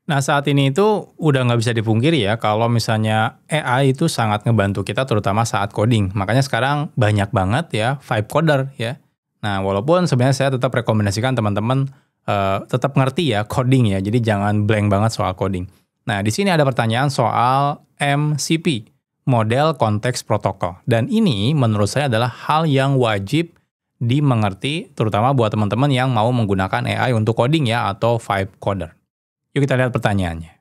Nah, saat ini itu udah nggak bisa dipungkiri ya, kalau misalnya AI itu sangat ngebantu kita terutama saat coding. Makanya sekarang banyak banget ya vibe coder ya. Nah, walaupun sebenarnya saya tetap rekomendasikan teman-teman tetap ngerti ya coding ya, jadi jangan blank banget soal coding. Nah, di sini ada pertanyaan soal MCP, Model Context Protocol. Dan ini menurut saya adalah hal yang wajib dimengerti, terutama buat teman-teman yang mau menggunakan AI untuk coding ya, atau vibe coder. Yuk kita lihat pertanyaannya.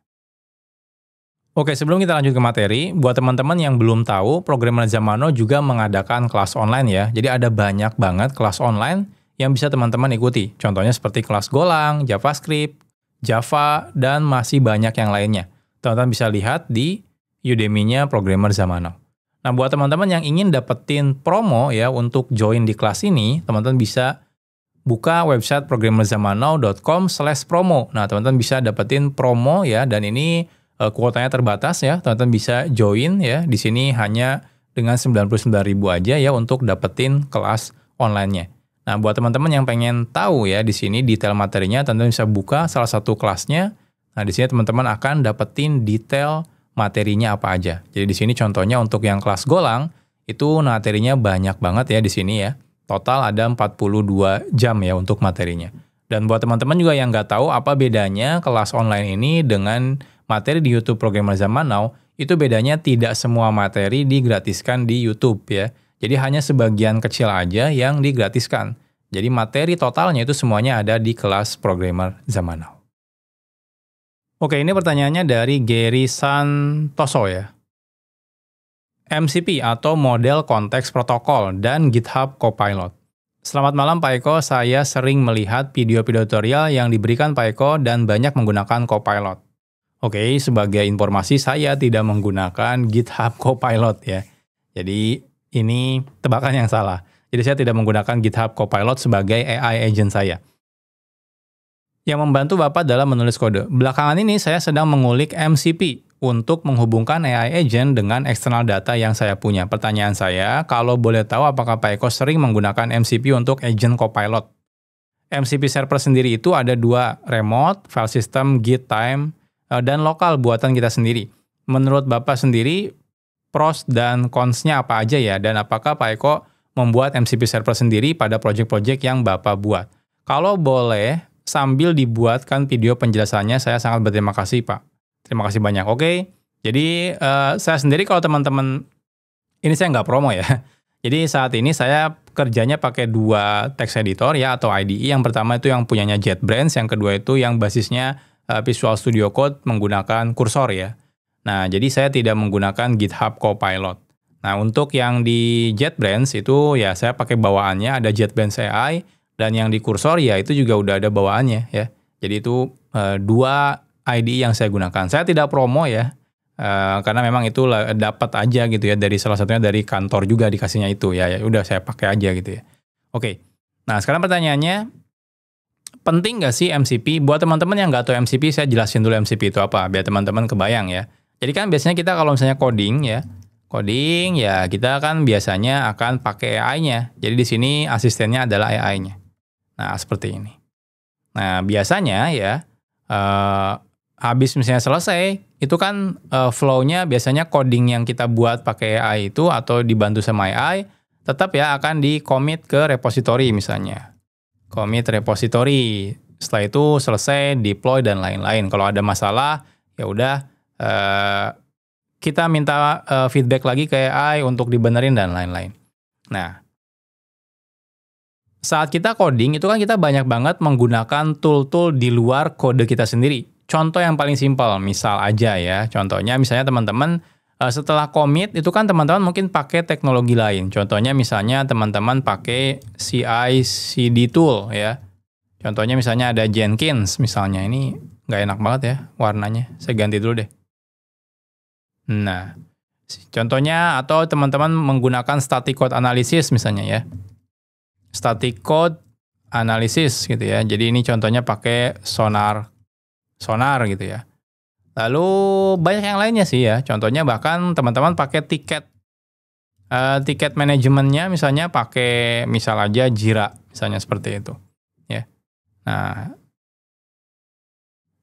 Oke, sebelum kita lanjut ke materi, buat teman-teman yang belum tahu, Programmer Zamano juga mengadakan kelas online ya. Jadi ada banyak banget kelas online yang bisa teman-teman ikuti. Contohnya seperti kelas Golang, JavaScript, Java, dan masih banyak yang lainnya. Teman-teman bisa lihat di Udemy-nya Programmer Zamano. Nah, buat teman-teman yang ingin dapetin promo ya untuk join di kelas ini, teman-teman bisa buka website programmerzamano.com/promo. Nah, teman-teman bisa dapetin promo ya, dan ini kuotanya terbatas ya. Teman-teman bisa join ya. Di sini hanya dengan 99.000 aja ya untuk dapetin kelas online-nya. Nah, buat teman-teman yang pengen tahu ya di sini detail materinya, teman-teman bisa buka salah satu kelasnya. Nah, di sini teman-teman akan dapetin detail materinya apa aja. Jadi di sini contohnya untuk yang kelas Golang itu materinya banyak banget ya di sini ya. Total ada 42 jam ya untuk materinya. Dan buat teman-teman juga yang nggak tahu apa bedanya kelas online ini dengan materi di YouTube Programmer Zaman Now, itu bedanya tidak semua materi digratiskan di YouTube ya. Jadi hanya sebagian kecil aja yang digratiskan. Jadi materi totalnya itu semuanya ada di kelas Programmer Zaman Now. Oke, ini pertanyaannya dari Gary Santoso ya. MCP atau Model Context Protocol dan GitHub Copilot. Selamat malam Pak Eko, saya sering melihat video-video tutorial yang diberikan Pak Eko dan banyak menggunakan Copilot. Oke, sebagai informasi saya tidak menggunakan GitHub Copilot ya. Jadi ini tebakan yang salah. Jadi saya tidak menggunakan GitHub Copilot sebagai AI agent saya. Yang membantu Bapak dalam menulis kode. Belakangan ini saya sedang mengulik MCP untuk menghubungkan AI agent dengan eksternal data yang saya punya. Pertanyaan saya, kalau boleh tahu apakah Pak Eko sering menggunakan MCP untuk agent Copilot? MCP server sendiri itu ada dua, remote, file system, git time, dan lokal buatan kita sendiri. Menurut Bapak sendiri, pros dan cons-nya apa aja ya? Dan apakah Pak Eko membuat MCP server sendiri pada project-project yang Bapak buat? Kalau boleh, sambil dibuatkan video penjelasannya, saya sangat berterima kasih Pak. Terima kasih banyak. Oke, jadi saya sendiri kalau teman-teman, ini saya nggak promo ya. Jadi saat ini saya kerjanya pakai dua text editor ya, atau IDE. Yang pertama itu yang punyanya JetBrains, yang kedua itu yang basisnya Visual Studio Code menggunakan kursor ya. Nah, jadi saya tidak menggunakan GitHub Copilot. Nah, untuk yang di JetBrains itu ya saya pakai bawaannya, ada JetBrains AI, dan yang di kursor ya itu juga udah ada bawaannya ya. Jadi itu dua IDE yang saya gunakan. Saya tidak promo ya, karena memang itu dapat aja gitu ya, dari salah satunya dari kantor juga dikasihnya itu ya. Ya udah saya pakai aja gitu ya. Oke, nah sekarang pertanyaannya, penting nggak sih MCP? Buat teman-teman yang nggak tahu MCP, saya jelasin dulu MCP itu apa, biar teman-teman kebayang ya. Jadi kan biasanya kita kalau misalnya coding ya kita kan biasanya akan pakai AI-nya. Jadi di sini asistennya adalah AI-nya. Nah seperti ini. Nah biasanya ya, habis misalnya selesai, itu kan flow-nya biasanya coding yang kita buat pakai AI itu atau dibantu sama AI, tetap ya akan di-commit ke repository misalnya. Commit repository. Setelah itu selesai, deploy dan lain-lain. Kalau ada masalah, ya udah kita minta feedback lagi ke AI untuk dibenerin dan lain-lain. Nah, saat kita coding itu kan kita banyak banget menggunakan tool-tool di luar kode kita sendiri. Contoh yang paling simpel, misal aja ya. Contohnya misalnya teman-teman setelah commit itu kan teman-teman mungkin pakai teknologi lain. Contohnya misalnya teman-teman pakai CI/CD tool ya. Contohnya misalnya ada Jenkins misalnya. Ini nggak enak banget ya warnanya. Saya ganti dulu deh. Nah, contohnya atau teman-teman menggunakan static code analysis misalnya ya. Static code analysis gitu ya. Jadi ini contohnya pakai sonar gitu ya. Lalu banyak yang lainnya sih ya. Contohnya bahkan teman-teman pakai tiket manajemennya misalnya pakai misal aja Jira misalnya seperti itu. Ya.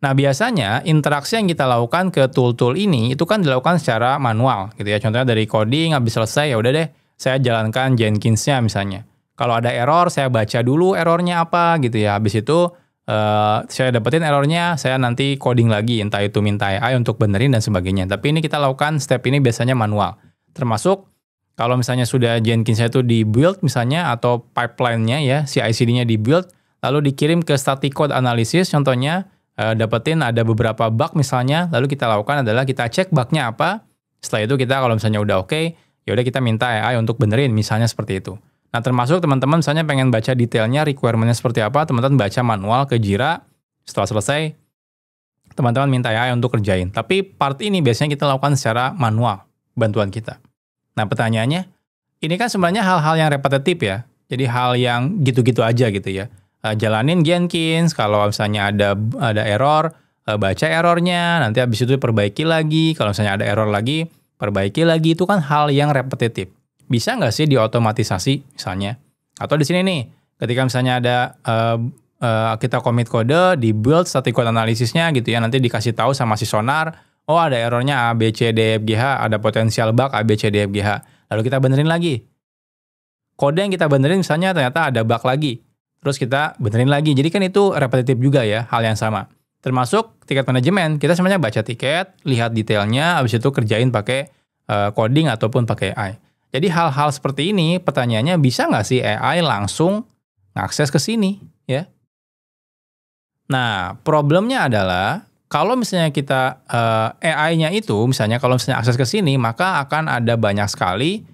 Nah, biasanya interaksi yang kita lakukan ke tool-tool ini itu kan dilakukan secara manual gitu ya. Contohnya dari coding habis selesai ya udah deh saya jalankan Jenkins-nya misalnya. Kalau ada error saya baca dulu errornya apa gitu ya. Habis itu saya dapetin errornya, saya nanti coding lagi entah itu minta AI untuk benerin dan sebagainya. Tapi ini kita lakukan step ini biasanya manual. Termasuk kalau misalnya sudah Jenkins-nya itu di-build misalnya atau pipeline-nya ya, CI/CD-nya di-build lalu dikirim ke static code analysis contohnya dapetin ada beberapa bug misalnya, lalu kita lakukan adalah kita cek bugnya apa. Setelah itu kita kalau misalnya udah oke, ya udah kita minta AI untuk benerin, misalnya seperti itu. Nah, termasuk teman-teman misalnya pengen baca detailnya, requirement-nya seperti apa, teman-teman baca manual ke Jira. Setelah selesai, teman-teman minta AI untuk kerjain. Tapi part ini biasanya kita lakukan secara manual, bantuan kita. Nah, pertanyaannya, ini kan sebenarnya hal-hal yang repetitif ya. Jadi hal yang gitu-gitu aja gitu ya. Jalanin Jenkins, kalau misalnya ada error, baca errornya, nanti habis itu perbaiki lagi, kalau misalnya ada error lagi, perbaiki lagi, itu kan hal yang repetitif. Bisa nggak sih diotomatisasi misalnya? Atau di sini nih, ketika misalnya ada kita commit kode, di build static code analisisnya gitu ya, nanti dikasih tahu sama si Sonar, oh ada errornya A, B, C, D, F, G, H, ada potensial bug A, B, C, D, F, G, H. Lalu kita benerin lagi. Kode yang kita benerin misalnya ternyata ada bug lagi. Terus kita benerin lagi. Jadi kan itu repetitif juga ya, hal yang sama. Termasuk tiket manajemen. Kita sebenarnya baca tiket, lihat detailnya, habis itu kerjain pakai coding ataupun pakai AI. Jadi hal-hal seperti ini, pertanyaannya bisa nggak sih AI langsung ngakses ke sini? Ya. Nah, problemnya adalah kalau misalnya kita AI-nya itu, misalnya kalau misalnya akses ke sini, maka akan ada banyak sekali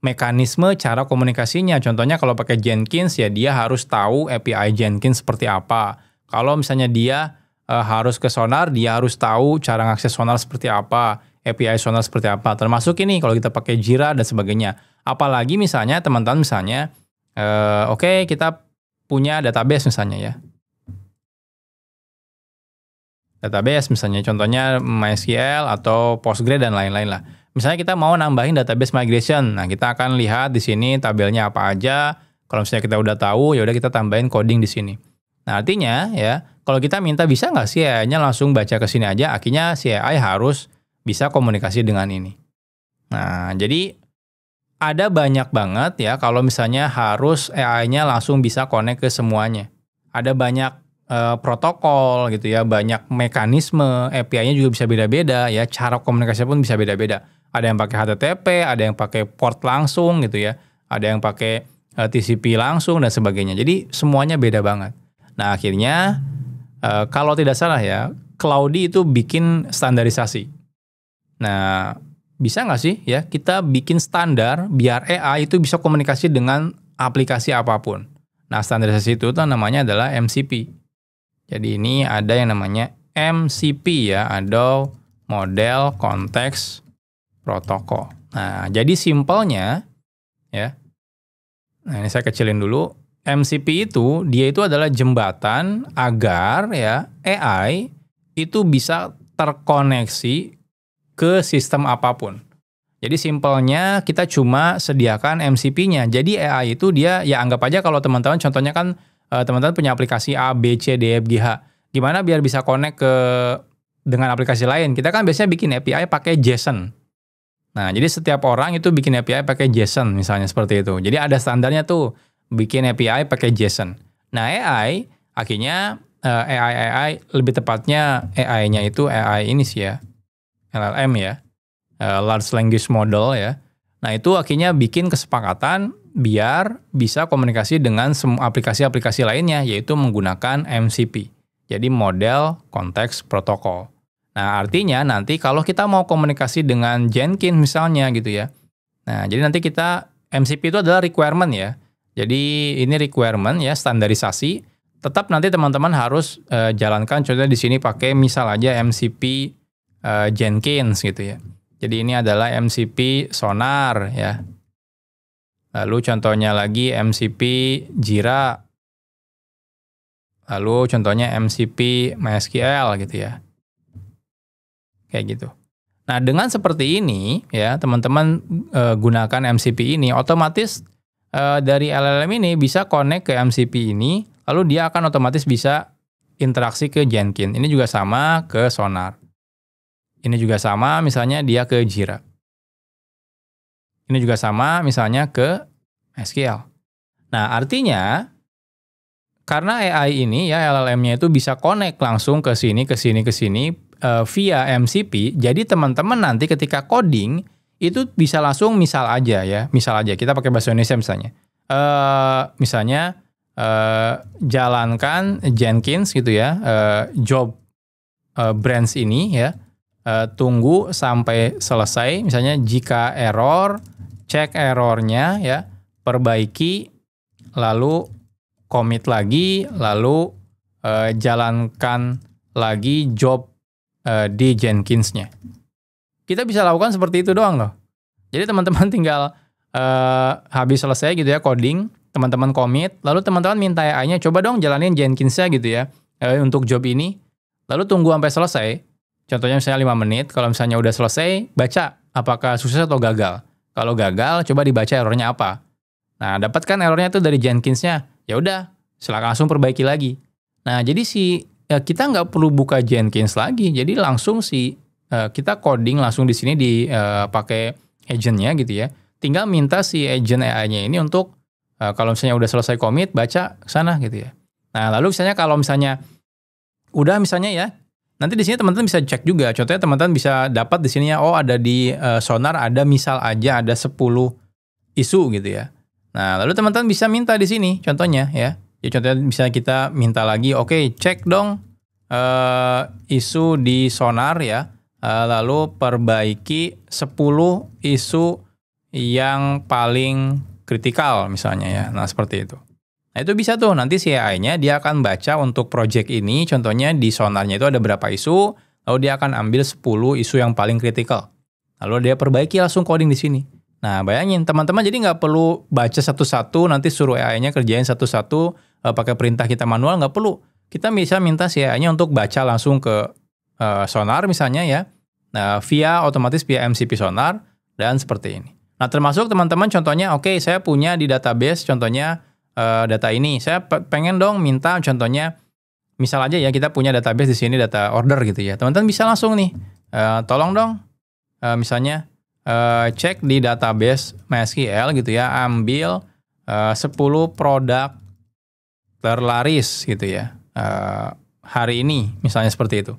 mekanisme cara komunikasinya. Contohnya kalau pakai Jenkins ya dia harus tahu API Jenkins seperti apa. Kalau misalnya dia harus ke Sonar, dia harus tahu cara ngakses Sonar seperti apa, API Sonar seperti apa. Termasuk ini kalau kita pakai Jira dan sebagainya. Apalagi misalnya teman-teman misalnya, oke, kita punya database misalnya ya. Database misalnya contohnya MySQL atau Postgre dan lain-lain lah. Misalnya kita mau nambahin database migration. Nah, kita akan lihat di sini tabelnya apa aja. Kalau misalnya kita udah tahu, ya udah kita tambahin coding di sini. Nah, artinya ya, kalau kita minta bisa nggak sih AI-nya langsung baca ke sini aja, akhirnya si AI harus bisa komunikasi dengan ini. Nah, jadi ada banyak banget ya kalau misalnya harus AI-nya langsung bisa connect ke semuanya. Ada banyak protokol gitu ya, banyak mekanisme, API-nya juga bisa beda-beda ya, cara komunikasi pun bisa beda-beda. Ada yang pakai HTTP, ada yang pakai port langsung gitu ya, ada yang pakai TCP langsung dan sebagainya. Jadi semuanya beda banget. Nah akhirnya kalau tidak salah ya, Cloudy itu bikin standarisasi. Nah bisa nggak sih ya kita bikin standar biar AI itu bisa komunikasi dengan aplikasi apapun. Nah standarisasi itu tuh namanya adalah MCP. Jadi ini ada yang namanya MCP ya, atau Model Context Protocol. Nah, jadi simpelnya ya. Nah, ini saya kecilin dulu. MCP itu dia itu adalah jembatan agar ya AI itu bisa terkoneksi ke sistem apapun. Jadi simpelnya kita cuma sediakan MCP-nya. Jadi AI itu dia ya anggap aja kalau teman-teman contohnya kan teman-teman punya aplikasi A, B, C, D, F, G, H. Gimana biar bisa connect dengan aplikasi lain? Kita kan biasanya bikin API pakai JSON. Nah, jadi setiap orang itu bikin API pakai JSON misalnya seperti itu. Jadi ada standarnya tuh, bikin API pakai JSON. Nah, AI, akhirnya AI, lebih tepatnya AI-nya itu AI ini sih ya, LLM ya, Large Language Model ya. Nah, itu akhirnya bikin kesepakatan biar bisa komunikasi dengan semua aplikasi-aplikasi lainnya, yaitu menggunakan MCP. Jadi Model Context Protocol. Nah, artinya nanti kalau kita mau komunikasi dengan Jenkins misalnya gitu ya. Nah, jadi nanti kita, MCP itu adalah requirement ya. Jadi ini requirement ya, standarisasi. Tetap nanti teman-teman harus jalankan, contohnya di sini pakai misal aja MCP Jenkins gitu ya. Jadi ini adalah MCP Sonar ya. Lalu contohnya lagi MCP Jira. Lalu contohnya MCP MySQL gitu ya. Kayak gitu. Nah, dengan seperti ini ya, teman-teman gunakan MCP ini, otomatis dari LLM ini bisa connect ke MCP ini, lalu dia akan otomatis bisa interaksi ke Jenkins. Ini juga sama ke Sonar. Ini juga sama misalnya dia ke Jira. Ini juga sama misalnya ke SQL. Nah, artinya karena AI ini ya LLM-nya itu bisa connect langsung ke sini via MCP. Jadi teman-teman nanti ketika coding itu bisa langsung misal aja kita pakai bahasa Indonesia misalnya. Misalnya jalankan Jenkins gitu ya, job branch ini ya. Tunggu sampai selesai, misalnya jika error, cek errornya ya, perbaiki, lalu commit lagi, lalu jalankan lagi job di Jenkins-nya. Kita bisa lakukan seperti itu doang loh. Jadi teman-teman tinggal habis selesai gitu ya coding, teman-teman commit, lalu teman-teman minta AI-nya, coba dong jalanin Jenkins-nya gitu ya, untuk job ini, lalu tunggu sampai selesai. Contohnya misalnya 5 menit, kalau misalnya udah selesai, baca apakah sukses atau gagal. Kalau gagal, coba dibaca errornya apa. Nah, dapatkan errornya itu dari Jenkins-nya. Ya udah, silakan langsung perbaiki lagi. Nah, jadi kita nggak perlu buka Jenkins lagi. Jadi langsung kita coding langsung di sini pakai agent-nya gitu ya. Tinggal minta si agent AI-nya ini untuk kalau misalnya udah selesai commit, baca ke sana gitu ya. Nah, lalu misalnya kalau misalnya udah misalnya ya, nanti di sini teman-teman bisa cek juga. Contohnya teman-teman bisa dapat di sini ya, oh ada di Sonar ada misal aja ada 10 isu gitu ya. Nah, lalu teman-teman bisa minta di sini contohnya ya. Ya contohnya misalnya kita minta lagi, oke, cek dong isu di Sonar ya. Lalu perbaiki 10 isu yang paling kritikal misalnya ya. Nah, seperti itu. Nah, itu bisa tuh, nanti si AI-nya dia akan baca untuk project ini, contohnya di Sonarnya itu ada berapa isu, lalu dia akan ambil 10 isu yang paling kritikal. Lalu dia perbaiki langsung coding di sini. Nah, bayangin teman-teman jadi nggak perlu baca satu-satu, nanti suruh AI-nya kerjain satu-satu, pakai perintah kita manual, nggak perlu. Kita bisa minta si AI-nya untuk baca langsung ke Sonar misalnya ya, via MCP Sonar, dan seperti ini. Nah, termasuk teman-teman contohnya, oke, saya punya di database, contohnya, data ini, saya pengen dong minta contohnya, misal aja ya kita punya database di sini data order gitu ya, teman-teman bisa langsung nih, tolong dong, misalnya cek di database MySQL gitu ya, ambil 10 produk terlaris gitu ya, hari ini, misalnya seperti itu.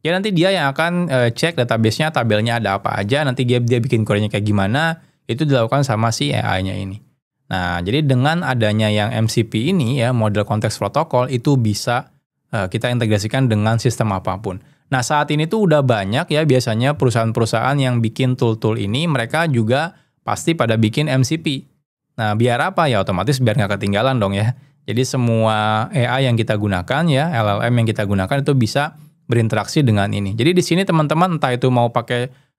Ya nanti dia yang akan cek database-nya, tabelnya ada apa aja, nanti dia bikin query-nya kayak gimana, itu dilakukan sama si AI-nya ini. Nah, jadi dengan adanya yang MCP ini ya, model konteks protokol, itu bisa kita integrasikan dengan sistem apapun. Nah, saat ini tuh udah banyak ya biasanya perusahaan-perusahaan yang bikin tool-tool ini, mereka juga pasti pada bikin MCP. Nah, biar apa ya? Otomatis biar nggak ketinggalan dong ya. Jadi semua AI yang kita gunakan ya, LLM yang kita gunakan itu bisa berinteraksi dengan ini. Jadi di sini teman-teman entah itu mau pakai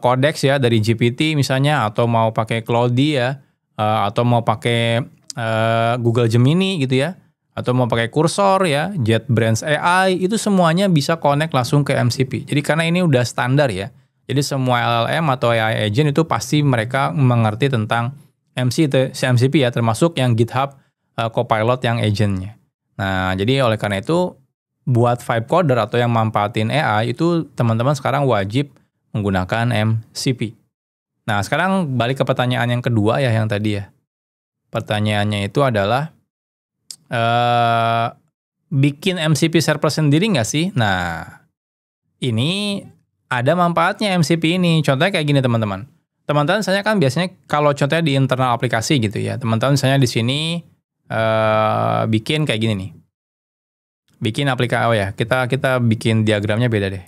Codex ya dari GPT misalnya, atau mau pakai Claude ya, atau mau pakai Google Gemini gitu ya, atau mau pakai Cursor ya, JetBrains AI, itu semuanya bisa connect langsung ke MCP. Jadi karena ini udah standar ya, jadi semua LLM atau AI agent itu pasti mereka mengerti tentang MCP ya, termasuk yang GitHub Copilot yang agentnya. Nah, jadi oleh karena itu, buat vibe coder atau yang manfaatin AI itu teman-teman sekarang wajib menggunakan MCP. Nah, sekarang balik ke pertanyaan yang kedua ya, yang tadi ya. Pertanyaannya itu adalah, bikin MCP server sendiri nggak sih? Nah, ini ada manfaatnya MCP ini. Contohnya kayak gini teman-teman. Teman-teman misalnya kan biasanya kalau contohnya di internal aplikasi gitu ya. Teman-teman misalnya di sini bikin kayak gini nih. Bikin aplikasi, kita bikin diagramnya beda deh.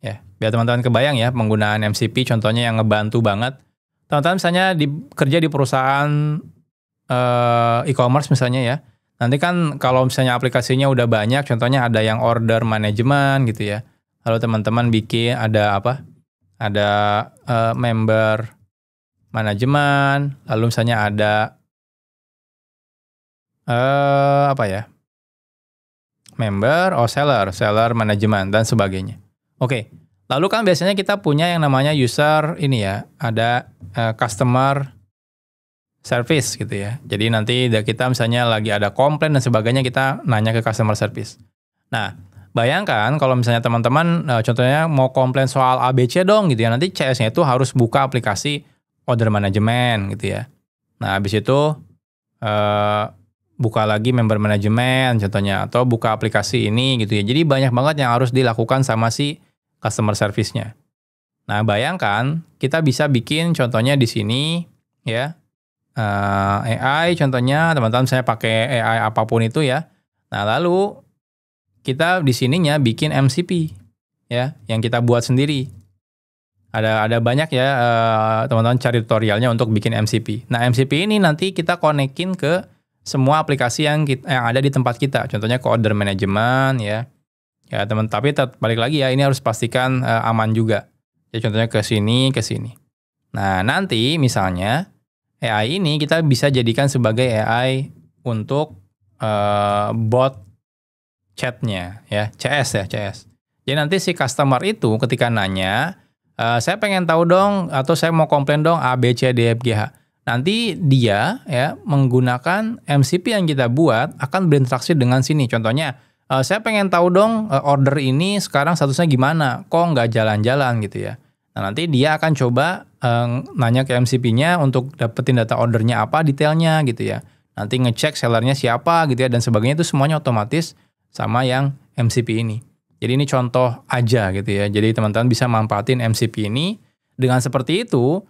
Ya, biar teman-teman kebayang ya penggunaan MCP contohnya yang ngebantu banget. Teman-teman misalnya kerja di perusahaan e-commerce misalnya ya. Nanti kan kalau misalnya aplikasinya udah banyak, contohnya ada yang order management gitu ya. Lalu teman-teman bikin ada apa? Ada member management, lalu misalnya ada apa ya? Member, seller management dan sebagainya. Oke. Lalu kan biasanya kita punya yang namanya user ini ya, ada customer service gitu ya. Jadi nanti kita misalnya lagi ada komplain dan sebagainya, kita nanya ke customer service. Nah, bayangkan kalau misalnya teman-teman contohnya mau komplain soal ABC dong gitu ya, nanti CS-nya itu harus buka aplikasi order management gitu ya. Nah, habis itu buka lagi member management contohnya, atau buka aplikasi ini gitu ya. Jadi banyak banget yang harus dilakukan sama si customer service-nya. Nah, bayangkan kita bisa bikin contohnya di sini ya, AI contohnya, teman-teman saya pakai AI apapun itu ya. Nah, lalu kita di sininya bikin MCP ya, yang kita buat sendiri. Ada banyak ya, teman-teman cari tutorialnya untuk bikin MCP. Nah, MCP ini nanti kita konekin ke semua aplikasi yang ada di tempat kita. Contohnya ke order management ya. Ya, tapi balik lagi ya, ini harus pastikan aman juga. Ya, contohnya ke sini, ke sini. Nah, nanti misalnya AI ini kita bisa jadikan sebagai AI untuk bot chatnya ya, CS. Jadi nanti si customer itu ketika nanya, saya pengen tahu dong, atau saya mau komplain dong A, B, C, D, F, G, H. Nanti dia ya menggunakan MCP yang kita buat akan berinteraksi dengan sini. Contohnya, saya pengen tahu dong order ini sekarang statusnya gimana, kok nggak jalan-jalan gitu ya. Nah, nanti dia akan coba nanya ke MCP-nya untuk dapetin data ordernya apa, detailnya gitu ya. Nanti ngecek sellernya siapa gitu ya, dan sebagainya, itu semuanya otomatis sama yang MCP ini. Jadi ini contoh aja gitu ya. Jadi teman-teman bisa manfaatin MCP ini. Dengan seperti itu,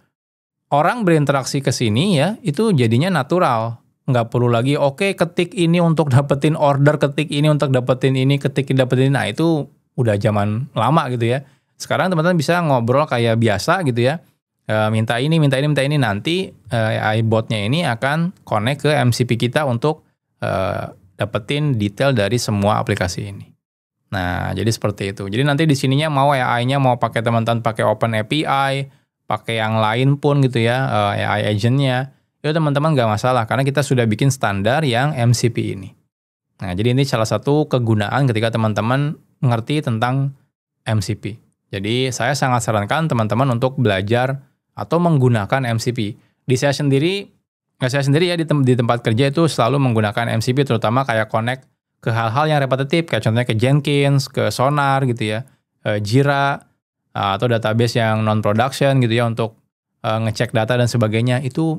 orang berinteraksi ke sini ya, itu jadinya natural. Nggak perlu lagi, oke, ketik ini untuk dapetin order, ketik ini untuk dapetin ini, ketik ini dapetin ini. Nah, itu udah zaman lama gitu ya. Sekarang teman-teman bisa ngobrol kayak biasa gitu ya. Minta ini. Nanti AI botnya ini akan connect ke MCP kita untuk dapetin detail dari semua aplikasi ini. Nah, jadi seperti itu. Jadi nanti di sininya mau AI-nya mau pakai teman-teman pakai Open API, pakai yang lain pun gitu ya, AI agent-nya, itu teman-teman nggak masalah karena kita sudah bikin standar yang MCP ini. Nah, jadi ini salah satu kegunaan ketika teman-teman mengerti tentang MCP. Jadi saya sangat sarankan teman-teman untuk belajar atau menggunakan MCP. Di saya sendiri ya di tempat kerja itu selalu menggunakan MCP, terutama kayak connect ke hal-hal yang repetitif, kayak contohnya ke Jenkins, ke Sonar gitu ya, Jira, atau database yang non-production gitu ya untuk ngecek data dan sebagainya. Itu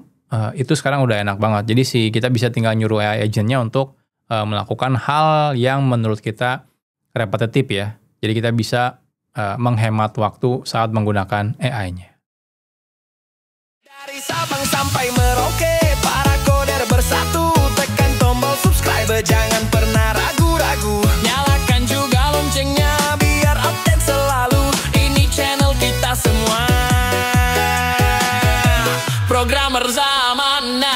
sekarang udah enak banget. Jadi kita bisa tinggal nyuruh AI agent-nya untuk melakukan hal yang menurut kita repetitif ya. Jadi kita bisa menghemat waktu saat menggunakan AI-nya. Dari Sabang sampai Merauke, para coder bersatu, tekan tombol subscribe, jangan pernah ragu-ragu. Nyalakan juga loncengnya biar update selalu. Ini channel kita semua, programmer zaman now.